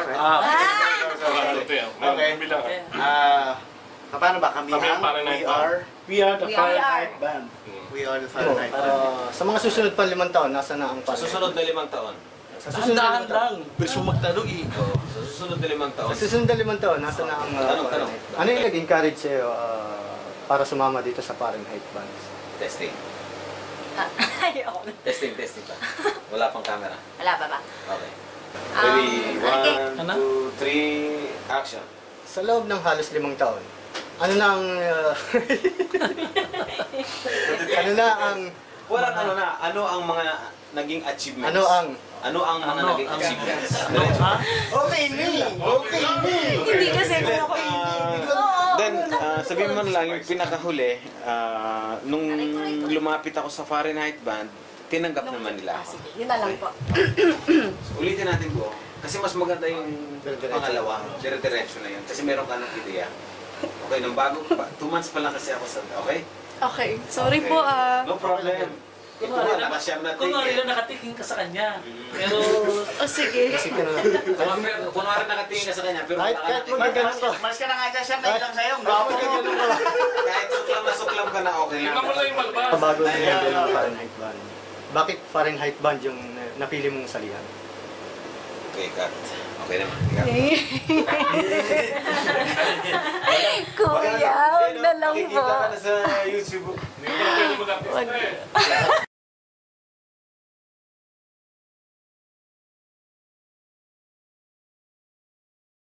Alright. Okay. Paano ba? Kami ang We are the We are. Fahrenheit Band. We are the Fahrenheit Band. Sa mga susunod pa 5 taon, nasa na ang Sa susunod na 5 taon. Sa susunod na 5 taon. Bilis mo magtanong eh. Sa susunod na 5 taon. Sa susunod na 5 taon, nasa na ang Tanong. Fahrenheit Band? Ano yung nag-encourage sa'yo para sumama dito sa Fahrenheit Band? Testing. Ay, ako. Testing pa. Wala pang camera. Wala pa ba? Okay. Ready? Okay. 1, 2, 3, action. Sa loob ng halos 5 taon, ano na ang... ano na ang... Walang ano na, ano ang mga naging achievements? Ano ang mga naging achievements? Okay, me! Okay, me! Hindi kasi kung ako Then, sabihin mo na lang yung pinakahuli, nung lumapit ako sa Fahrenheit Band, tinanggap naman nila ako. Sige, yun na lang po. So, ulitin natin po, kasi mas maganda yung pangalawa, dire-diretso na yun, kasi meron ka ng ideya. Okay, nung bago, 2 months pa lang kasi ako sa, okay? Okay, sorry po No problem. Ito nga, nakasyam na Kunwari lang nakatiking ka sa kanya. Pero... sige. Isip ka na lang. Kunwari nakatingin ka sa kanya, pero Kahit wala ka magkaganon ka. Mas ka na nga dyan, Siyam, nailang sa'yo. Gwapo ka ganun ka. kahit suklam ka na, okay lang. Bago na yung Fahrenheit Band. Bakit Fahrenheit Band yung napili mong salihan? Okay, cut. Okay naman. Ikaw. Kuya, huwag na lang po. Makikita ka na sa YouTube. Wag.